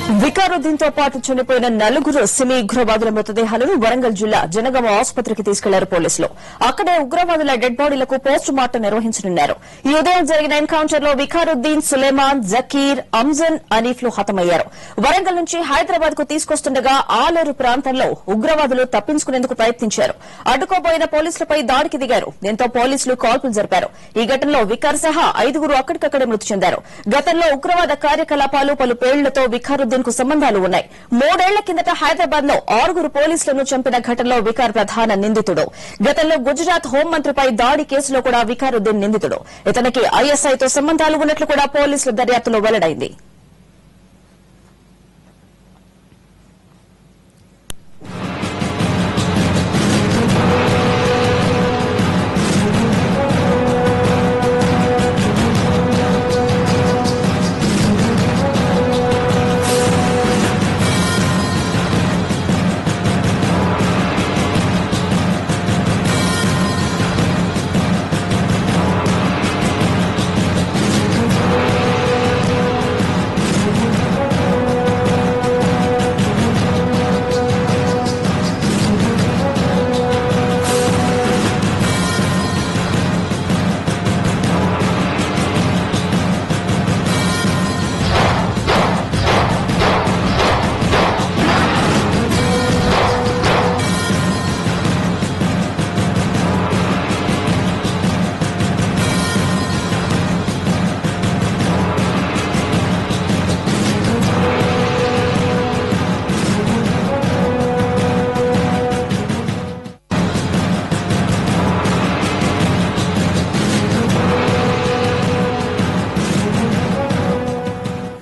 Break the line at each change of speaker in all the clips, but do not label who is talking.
వికారుద్దీన్ తో పాటు చనిపోయిన నలుగురు సిమీ ఉగ్రవాదుల మృతదేహాలను వరంగల్ జిల్లా జనగామ ఆసుపత్రికి తీసుకెళ్లారు పోలీసులు. అక్కడే ఉగ్రవాదుల డెడ్ బాడీలకు పోస్టు మార్టం నిర్వహించనున్నారు. ఈ ఉదయం జరిగిన ఎన్కౌంటర్ లో వికారుద్దీన్, సులేమాన్, జకీర్, అంజన్, అనీఫ్లు హతమయ్యారు. వరంగల్ నుంచి హైదరాబాద్ కు తీసుకొస్తుండగా ఆలేరు ప్రాంతంలో ఉగ్రవాదులు తప్పించుకునేందుకు ప్రయత్నించారు. అడ్డుకోబోయిన పోలీసులపై దాడికి దిగారు. దీంతో పోలీసులు కాల్పులు జరిపారు. ఈ ఘటనలో వికార్ సహా 5గురు అక్కడికక్కడే మృతి చెందారు. గతంలో ఉగ్రవాద కార్యకలాపాలు, పలు పేలుళ్లతో వికారుద్దీన్ కు సంబంధాలు ఉన్నాయి. 3 ఏళ్ల కిందట హైదరాబాద్ లో 6 పోలీసులను చంపిన ఘటనలో వికార్ ప్రధాన నిందితుడు. గతంలో గుజరాత్ హోంమంత్రిపై దాడి కేసులో కూడా వికారుద్దీన్ నిందితుడు. ఇతనికి ఐఎస్ఐతో సంబంధాలు ఉన్నట్లు కూడా పోలీసుల దర్యాప్తులో వెల్లడైంది.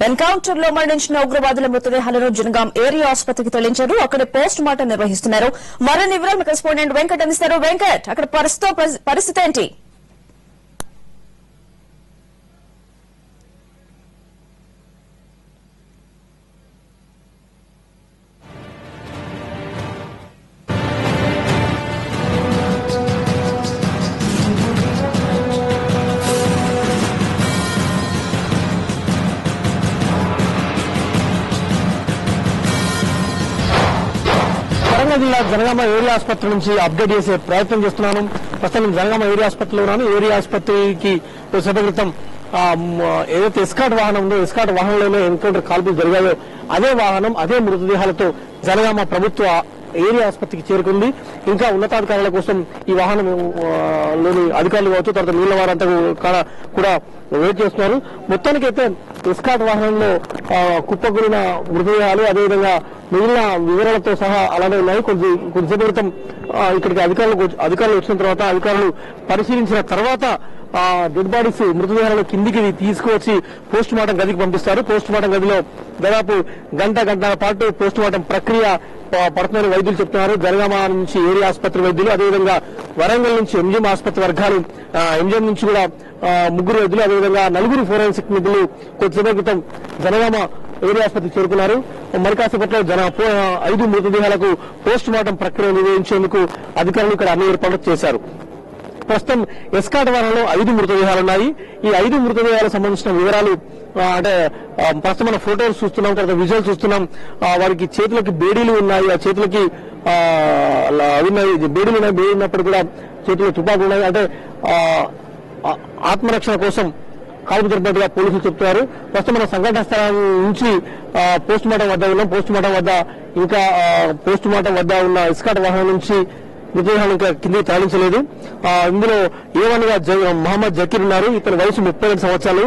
ఎన్కౌంటర్ లో మరణించిన ఉగ్రవాదుల మృతదేహాలను జనగాం ఏరియా ఆసుపత్రికి తరలించారు. అక్కడ పోస్ట్ మార్టం నిర్వహిస్తున్నారు. మరిన్ని వివరాలు కరెస్పాండెంట్ వెంకట్ అందిస్తారు. వెంకట్, అక్కడ పరిస్థితి ఏంటి?
జిల్లా జనగామ ఏరియా ఆసుపత్రి నుంచి అప్డేట్ చేసే ప్రయత్నం చేస్తున్నాను. ప్రస్తుతం జనగామ ఏరియా ఆసుపత్రిలో ఉన్నాను. ఏరియా ఆసుపత్రికి సేపటి క్రితం ఏదైతే ఎస్కాట్ వాహనం ఉందో, ఎస్కాట్ వాహనంలోనే ఎన్కౌంటర్ కాల్పులు జరిగాయో అదే వాహనం, అదే మృతదేహాలతో జనగామ ప్రభుత్వ ఏరియా ఆసుపత్రికి చేరుకుంది. ఇంకా ఉన్నతాధికారుల కోసం ఈ వాహనం లోని అధికారులు కావచ్చు, తర్వాత నీళ్ల వారంతా కూడా వెయిట్ చేస్తున్నారు. మొత్తానికైతే ఎస్కాట్ వాహనంలో కుప్పకూలిన మృతదేహాలు, అదేవిధంగా మిగిలిన వివరాలతో సహా అలానే ఉన్నాయి. కొద్దిసేపు క్రితం ఇక్కడికి అధికారులు వచ్చిన తర్వాత అధికారులు పరిశీలించిన తర్వాత డెడ్ బాడీస్ మృతదేహాలను కిందికి తీసుకువచ్చి పోస్ట్ మార్టం గదికి పంపిస్తారు. పోస్ట్ మార్టం గదిలో దాదాపు గంట పాటు పోస్ట్ మార్టం ప్రక్రియ పడుతుందని వైద్యులు చెప్తున్నారు. జనగామ నుంచి ఏరియా ఆసుపత్రి వైద్యులు, అదేవిధంగా వరంగల్ నుంచి ఎంజిఎం ఆసుపత్రి వర్గాలు, ఎంజిఎం నుంచి కూడా 3 వైద్యులు, అదేవిధంగా 4 ఫోరెన్సిక్ నిపుణులు కొద్దిసేపు క్రితం జనగామ ఏరియా ఆసుపత్రికి చేరుకున్నారు. మరి కాసేపట్లో 5 మృతదేహాలకు పోస్ట్ మార్టం ప్రక్రియ నిర్వహించేందుకు అధికారులు ఇక్కడ అన్ని ఏర్పాట్లు చేశారు. ప్రస్తుతం ఎస్కాట్ వాహనంలో 5 మృతదేహాలున్నాయి. ఈ 5 మృతదేహాలకు సంబంధించిన వివరాలు అంటే ప్రస్తుతం మన ఫోటోలు చూస్తున్నాం, తర్వాత విజువల్ చూస్తున్నాం. వారికి చేతులకి బేడీలు ఉన్నాయి. ఆ చేతులకి బేడీలు ఉన్నాయి. బేడీ ఉన్నప్పుడు కూడా చేతులు తుపాకులు ఉన్నాయి. అంటే ఆత్మరక్షణ కోసం కాల్పు జరిపినట్టుగా పోలీసులు చెప్తున్నారు. ప్రస్తుతం మన సంఘటన స్థలం నుంచి పోస్ట్ మార్టం వద్ద ఉన్నాం. పోస్ట్ మార్టం వద్ద ఉన్న ఎస్కాట్ వాహనం నుంచి మృతదేహాలు ఇంకా కిందికి తరలించలేదు. ఇందులో ఏవన్గా మహమ్మద్ జకీర్ ఉన్నారు. ఇతని వయసు 32 సంవత్సరాలు.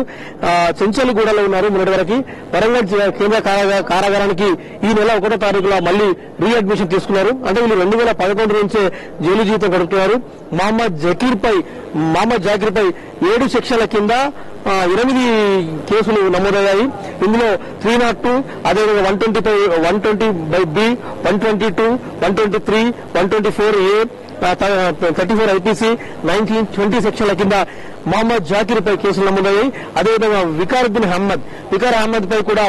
చెంచల్గూడలో ఉన్నారు మొన్నటి వరకు. వరంగల్ కేంద్ర కారాగారానికి ఈ నెల 1వ తారీఖులో మళ్లీ రీఅడ్మిషన్ తీసుకున్నారు. అంటే వీళ్ళు 2011 నుంచే జైలు జీవితం గడుపుతున్నారు. మహమ్మద్ జాకీర్ పై 7 సెక్షన్ల కింద 8 కేసులు నమోదయ్యాయి. ఇందులో 302, అదేవిధంగా 120/B, 122, 123, 124A, 34 ఐపీసీ, 19, 20 సెక్షన్ల కింద మహమ్మద్ జాకీర్ పై కేసులు నమోదయ్యాయి. అదేవిధంగా వికార్ అహ్మద్ పై కూడా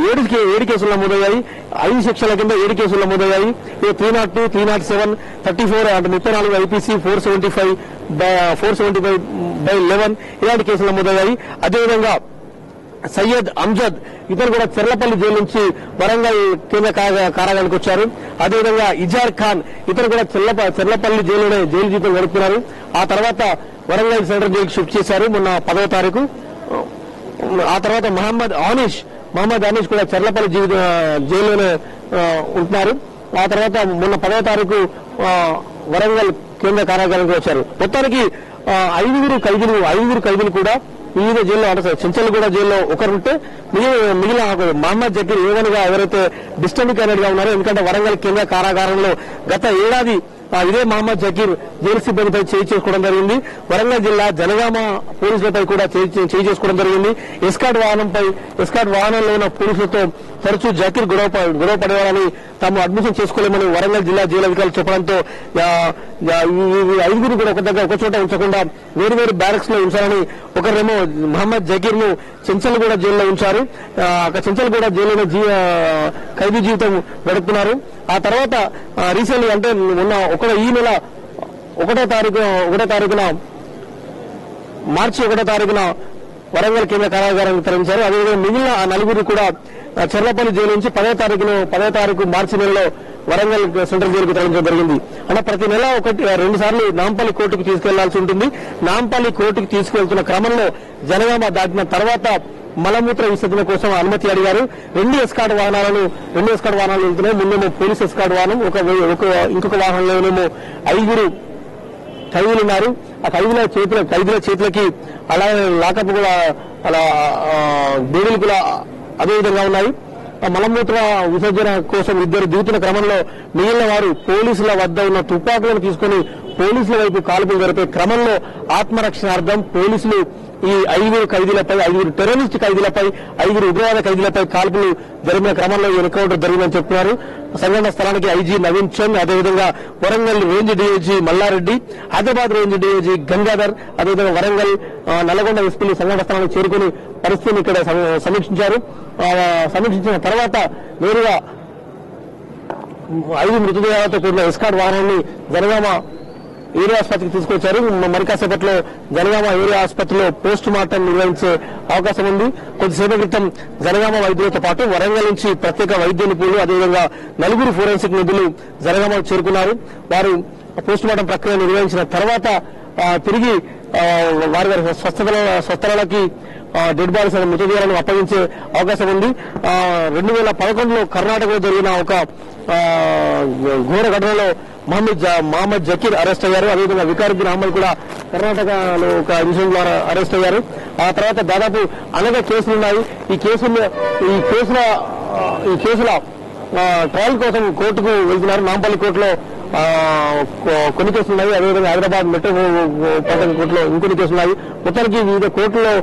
7 కేసులు నమోదయ్యాయి. 5 సెక్షన్ల కింద 7 కేసులు నమోదయ్యాయి. 302, 307, 34 అంటే 34 ఐపీసీ, 475/11 ఇలాంటి కేసులు నమోదయ్యాయి. అదేవిధంగా సయ్యద్ అమ్జద్ ఇతను కూడా చెర్లపల్లి జైలు నుంచి వరంగల్ కేంద్ర కారాగారానికి వచ్చారు. అదేవిధంగా ఇజార్ ఖాన్ ఇతను కూడా చెర్లపల్లి జైలులోనే జైలు జీవితం గడుపుతున్నారు. ఆ తర్వాత వరంగల్ సెంట్రల్ జైలుకి షిఫ్ట్ చేశారు మొన్న 10వ తారీఖు. ఆ తర్వాత మహమ్మద్ అనీష్ కూడా చెర్లపల్లి జైల్లోనే ఉంటున్నారు. ఆ తర్వాత మొన్న 10వ తారీఖు వరంగల్ కేంద్ర కారాగారానికి వచ్చారు. మొత్తానికి ఐదుగురు ఖైదీలు కూడా వివిధ జైల్లో అంటే చెంచల్గూడ జైల్లో ఒకరుంటే మిగిలిన మహమ్మద్ జకీర్ ఏవన్గా ఎవరైతే డిస్టర్బ్ క్యాండిడేట్ గా ఉన్నారో, ఎందుకంటే వరంగల్ కేంద్ర కారాగారంలో గత ఏడాది ఇదే మహమ్మద్ జకీర్ జైలు సిబ్బందిపై చేయి చేసుకోవడం జరిగింది. వరంగల్ జిల్లా జనగామ పోలీసులపై కూడా చేయి చేసుకోవడం జరిగింది. ఎస్కాట్ వాహనంలో ఉన్న పోలీసులతో తరచూ జకీర్ గొడవ పడేవారని తాము అడ్మిషన్ చేసుకోలేమని వరంగల్ జిల్లా జైలు అధికారులు చెప్పడంతో ఐదుగురు కూడా ఒక చోట ఉంచకుండా వేరు బ్యారక్స్ లో ఉంచారని ఒకరేమో మహమ్మద్ జకీర్ ను చెంచల్గూడ జైల్లో ఉంచారు. అక్కడ చెంచల్గూడ జైల్లోనే ఖైదీ జీవితం గడుపుతున్నారు. ఆ తర్వాత రీసెంట్లీ అంటే మొన్న ఈ నెల 1వ తారీఖున మార్చి 1వ తారీఖున వరంగల్ కేంద్ర కారాగారానికి తరలించారు. అదేవిధంగా మిగిలిన ఆ నలుగురు కూడా చెర్లపల్లి జైలు నుంచి 10వ తారీఖు మార్చి నెలలో వరంగల్ సెంట్రల్ జైలుకు తరలించడం జరిగింది. అంటే ప్రతి నెల 2 సార్లు నాంపల్లి కోర్టుకు తీసుకెళ్లాల్సి ఉంటుంది. నాంపల్లి కోర్టుకు తీసుకెళ్తున్న క్రమంలో జనగామ దాటిన తర్వాత మలమూత్ర విసర్జన కోసం అనుమతి అడిగారు. 2 ఎస్కాట్ వాహనాలు వెళ్తున్నాయి. ముందేమో పోలీస్ ఎస్కాట్ వాహనం, ఇంకొక వాహనంలోనేమో 5 ఖైదీలు ఉన్నారు. ఆ ఖైదీల చేతులకి అలాగే లాకప్ కూడా అలా బేడీలు కూడా అదేవిధంగా ఉన్నాయి. మలమూత్ర విసర్జన కోసం 2 దిగుతున్న క్రమంలో మిగిలిన వారు పోలీసుల వద్ద ఉన్న తుపాకులను తీసుకుని పోలీసుల వైపు కాల్పులు జరిపే క్రమంలో ఆత్మరక్షణార్థం పోలీసులు ఈ 5 ఖైదీలపై 5 టెర్రరిస్ట్ ఖైదీలపై 5 ఉగ్రవాద ఖైదీలపై కాల్పులు జరిగిన క్రమంలో ఎన్కౌంటర్ జరిగిందని చెప్తున్నారు. సంఘటన స్థలానికి ఐజీ నవీన్ చంద్, అదేవిధంగా Warangal range DIG Mallareddy, Hyderabad range DIG Gangadhar, అదేవిధంగా వరంగల్ నల్గొండ ఎస్పీలు సంఘటన స్థలానికి చేరుకుని పరిస్థితిని ఇక్కడ సమీక్షించారు. సమీక్షించిన తర్వాత నేరుగా 5 మృతదేహాలతో కూడిన ఎస్కాట్ వాహనాన్ని జనగామ ఏరియా ఆసుపత్రికి తీసుకొచ్చారు. మరి కాసేపట్లో జనగామ ఏరియా ఆసుపత్రిలో పోస్ట్ మార్టం నిర్వహించే అవకాశం ఉంది. కొద్దిసేపటి క్రితం జనగామ వైద్యులతో పాటు వరంగల్ నుంచి ప్రత్యేక వైద్య నిపుణులు, అదేవిధంగా 4 ఫోరెన్సిక్ నిధులు జనగామకు చేరుకున్నారు. వారు పోస్ట్ మార్టం ప్రక్రియ నిర్వహించిన తర్వాత తిరిగి వారి స్వస్థలాలకి డెడ్ బాడీస్ అనే మృతదేహాలను అప్పగించే అవకాశం ఉంది. 2011లో కర్ణాటకలో జరిగిన ఒక ఘోర ఘటనలో మహమ్మద్ జకీర్ అరెస్ట్ అయ్యారు. అదేవిధంగా వికారుద్దీన్ అహ్మద్ కూడా కర్ణాటకలో ఒక ఇన్సిడెంట్ ద్వారా అరెస్ట్ అయ్యారు. ఆ తర్వాత దాదాపు అనేక కేసులు ఉన్నాయి. ఈ కేసుల ట్రయల్ కోసం కోర్టుకు వెళ్తున్నారు. నాంపల్లి కోర్టులో కొన్ని కేసులు ఉన్నాయి. అదేవిధంగా హైదరాబాద్ మెట్రోపాలిటన్ కోర్టులో ఇంకొన్ని కేసులు ఉన్నాయి. మొత్తానికి వివిధ కోర్టులో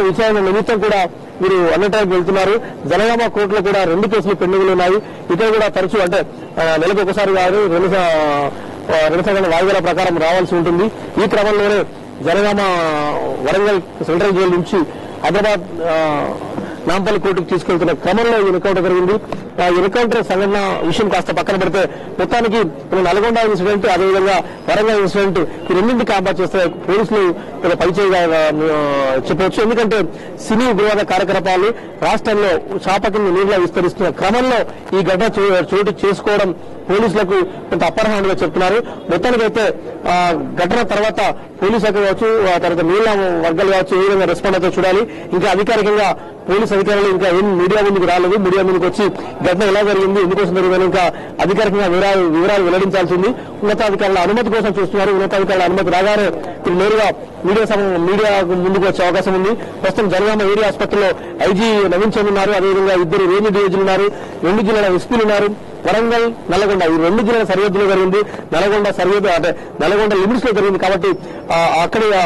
విచారణ నిమిత్తం కూడా వీరు అన్నిటికి వెళ్తున్నారు. జనగామ కోర్టులో కూడా 2 కేసులు పెండింగ్లు ఉన్నాయి. ఇక్కడ కూడా తరచూ అంటే నెలకు ఒకసారి కాదు 2 సార్లు వాయిదాల ప్రకారం రావాల్సి ఉంటుంది. ఈ క్రమంలోనే జనగామ వరంగల్ సెంట్రల్ జైలు నుంచి హైదరాబాద్ నాంపల్లి కోర్టుకు తీసుకెళ్తున్న క్రమంలో ఈ ఎన్కౌంటర్ జరిగింది. ఆ ఎన్కౌంటర్ సంఘటన విషయం కాస్త పక్కన పెడితే మొత్తానికి నల్గొండ ఇన్సిడెంట్, అదేవిధంగా వరంగల్ ఇన్సిడెంట్ ఈ రెండింటి కాంబాట్ చేస్తే పోలీసులు పైచేయిగా చెప్పవచ్చు. ఎందుకంటే సినీ ఉగ్రవాద కార్యకలాపాలు రాష్ట్రంలో చాప కింద నీరులా విస్తరిస్తున్న క్రమంలో ఈ ఘటన చోటు చేసుకోవడం పోలీసులకు కొంత అప్పర్ హ్యాండ్ గా చెప్తున్నారు. మొత్తానికైతే ఘటన తర్వాత పోలీసు శాఖ కావచ్చు, ఆ తర్వాత నీళ్ల వర్గాలు కావచ్చు ఏ విధంగా రెస్పాండ్ అయితే చూడాలి. ఇంకా అధికారికంగా పోలీసు అధికారులు ఇంకా ఏం మీడియా ముందుకు రాలేదు. మీడియా ముందుకు వచ్చి ఘటన ఎలా జరిగింది, ఎందుకోసం జరిగిందని ఇంకా అధికారికంగా వివరాలు వెల్లడించాల్సింది. ఉన్నతాధికారుల అనుమతి కోసం చూస్తున్నారు. ఉన్నతాధికారుల అనుమతి రాగానే ఇప్పుడు నేరుగా మీడియా ముందుకు వచ్చే అవకాశం ఉంది. ప్రస్తుతం జనగామ ఏరియా ఆసుపత్రిలో ఐజీ నవీన్ చంద్ ఉన్నారు. అదేవిధంగా 2 రేంజ్ డీఐజీలు ఉన్నారు. 2 జిల్లాల ఎస్పీలు ఉన్నారు. వరంగల్, నల్గొండ ఈ 2 జిల్లాల సరిహద్దులో జరిగింది. నల్గొండ సరిహద్దు అంటే నల్గొండ లిమిట్స్ లో జరిగింది కాబట్టి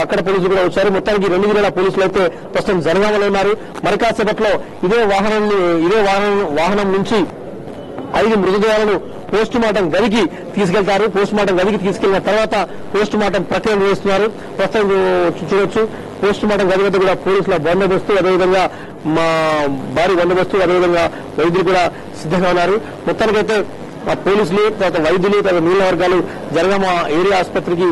అక్కడ పోలీసులు కూడా వచ్చారు. మొత్తానికి 2 జిల్లాల పోలీసులు అయితే ప్రస్తుతం జనగామలో ఉన్నారు. మరి కాసేపట్లో ఇదే వాహనం నుంచి 5 మృతదేహాలను పోస్ట్ మార్టం గదికి తీసుకెళ్తారు. పోస్ట్ మార్టం గదికి తీసుకెళ్లిన తర్వాత పోస్ట్ మార్టం ప్రక్రియ నిర్వహిస్తున్నారు. ప్రస్తుతం చూడొచ్చు పోస్ట్ మార్టం గది వద్ద కూడా పోలీసుల బందోబస్తు, అదేవిధంగా భారీ బందోబస్తు, అదేవిధంగా వైద్యులు కూడా సిద్ధంగా ఉన్నారు. మొత్తానికైతే పోలీసులు, తర్వాత వైద్యులు, తర్వాత నీళ్ల వర్గాలు జనగామ ఏరియా ఆసుపత్రికి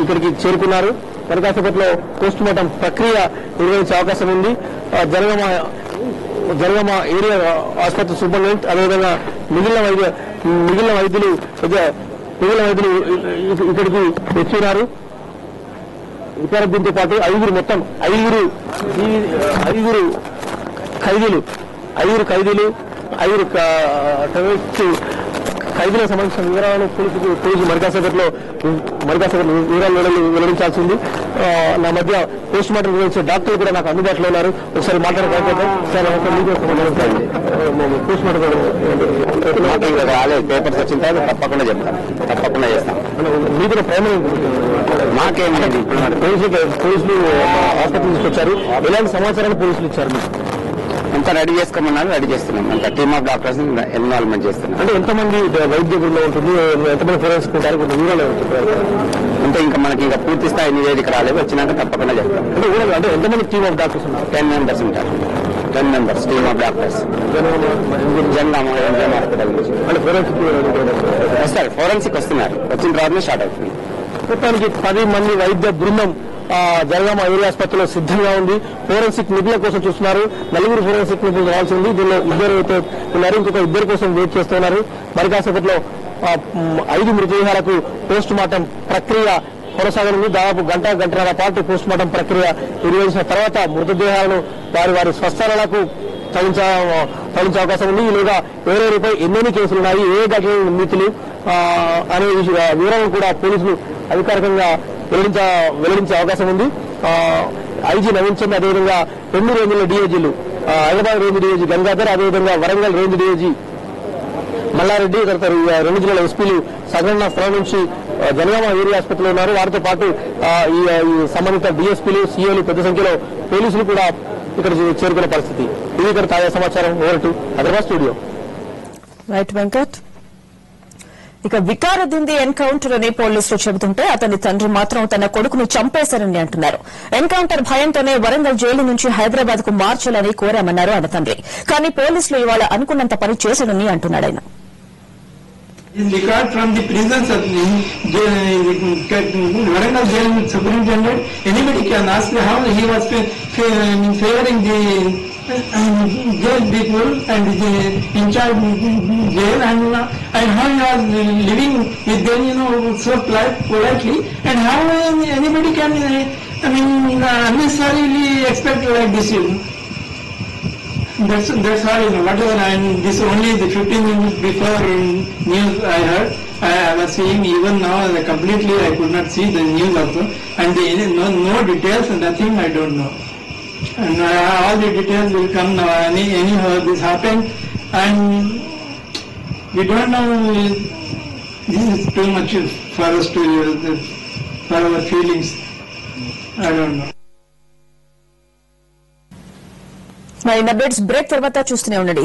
ఇక్కడికి చేరుకున్నారు. మరి కాసేపట్లో పోస్ట్ మార్టం ప్రక్రియ నిర్వహించే అవకాశం ఉంది. జనగామ ఏరియా ఆసుపత్రి సూపరింటెండెంట్ అదేవిధంగా మిగిలిన వైద్యులు ఇక్కడికి వచ్చినారు. ఇతర దీంతో పాటు ఐదుగురు ఖైదీలకు సంబంధించిన వివరాలను పోలీసు మరికాసేపట్లో వివరాలు వెల్లడించాల్సి ఉంది. నా మధ్య పోస్ట్ మార్టం నిర్వహించే డాక్టర్లు కూడా నాకు అందుబాటులో ఉన్నారు. ఒకసారి మాట్లాడకపోతే సార్ పోస్ట్ మార్టం
పేపర్స్ వచ్చిన తర్వాత తప్పకుండా చెప్తాను, తప్పకుండా చేస్తాం.
మీ కూడా ప్రైమరీ
మాకేమైంది
పోలీసులు ఆసుపత్రి తీసుకొచ్చారు. ఎలాంటి సమాచారాలు పోలీసులు ఇచ్చారు మీకు?
అంతా రెడీ చేసుకోమన్నారు, రెడీ చేస్తున్నాం. అంత టీమ్ ఆఫ్ డాక్టర్స్ ఇన్వాల్వ్మెంట్ చేస్తున్నాం.
అంటే ఎంతమంది వైద్య బృందం ఉంటుంది, ఎంతమంది ఫోరెన్సిక్ ఉంటారు, కొంచెం వివరాలు
అంటే ఇంకా మనకి ఇంకా పూర్తి స్థాయి నివేదిక రాలేదు, వచ్చినాక తప్పకుండా చెప్తాం.
అంటే ఎంతమంది టీమ్ ఆఫ్ డాక్టర్స్ ఉన్నారు?
10 members ఉంటారు. 10 members team of doctors Janagama hospital నుంచి.
అంటే ఫోరెన్సిక్
వస్తారు, ఫోరెన్సిక్ వస్తున్నారు, వచ్చిన తర్వాతనే స్టార్ట్ అవుతుంది.
మొత్తానికి 10 మంది వైద్య బృందం జనగామ ఏరియా ఆసుపత్రిలో సిద్ధంగా ఉంది. ఫోరెన్సిక్ నిపుణుల కోసం చూస్తున్నారు. 4 ఫోరెన్సిక్ నిపుణులు రావాల్సి ఉంది. దీనిలో 2 అయితే ఉన్నారు, ఇంకొక 2 కోసం వెయిట్ చేస్తున్నారు. మరి కాసేపట్లో 5 మృతదేహాలకు పోస్ట్ మార్టం ప్రక్రియ కొనసాగనుంది. దాదాపు గంటన్నర పాటు పోస్ట్ మార్టం ప్రక్రియ నిర్వహించిన తర్వాత మృతదేహాలను వారి స్వస్థలాలకు తరలించే అవకాశం ఉంది. ఈలోగా ఎవరెవరిపై ఎన్నెన్ని కేసులు ఉన్నాయి, ఏ ఘటనలు నిందితులు అనే వివరాలను కూడా పోలీసులు అధికారికంగా వెల్లడించే అవకాశం ఉంది. ఐజీ నవీన్ చంద్ అదేవిధంగా 2 రేంజ్ల డీఐజీలు, హైదరాబాద్ రేంజ్ డీఐజీ గంగాధర్, అదేవిధంగా వరంగల్ రేంజ్ డీఐజీ మల్లారెడ్డి, తదితర 2 జిల్లాల ఎస్పీలు సగరణ స్థలం నుంచి జనగామ ఏరియా ఆసుపత్రిలో ఉన్నారు. వారితో పాటు ఈ సంబంధిత డీఎస్పీలు, సీఏలు పెద్ద సంఖ్యలో పోలీసులు కూడా ఇక్కడ చేరుకునే పరిస్థితి. ఇది ఇక్కడ తాజా సమాచారం. Over to Hyderabad studio.
Right Venkat. ఇక వికారదింది ఎన్కౌంటర్ అని పోలీసులు చెబుతుంటే అతని తండ్రి మాత్రం తన కొడుకును చంపేశారని అంటున్నారు. ఎన్కౌంటర్ భయంతోనే వరంగల్ జైలు నుంచి హైదరాబాద్ కు మార్చాలని కోరామన్నారు ఆయన తండ్రి. కానీ పోలీసులు ఇవాళ అనుకున్నంత పని చేశారని అంటున్నాడు ఆయన.
is required from the prisons of Warangal jail superintendent. Anybody can ask how he was favoring the jail people and the in charge jail and how he was living with them, so politely, and how anybody can unnecessarily expect like this, That's all, whatever, and this only the 15 minutes before news I heard. I was seeing, even now completely I could not see the news also, and no details, nothing I don't know. And all the details will come now. Anyhow this happened, and we don't know. This is too much for us to for our feelings. I don't know.
మరి updates break తర్వాత చూస్తూనే ఉండండి.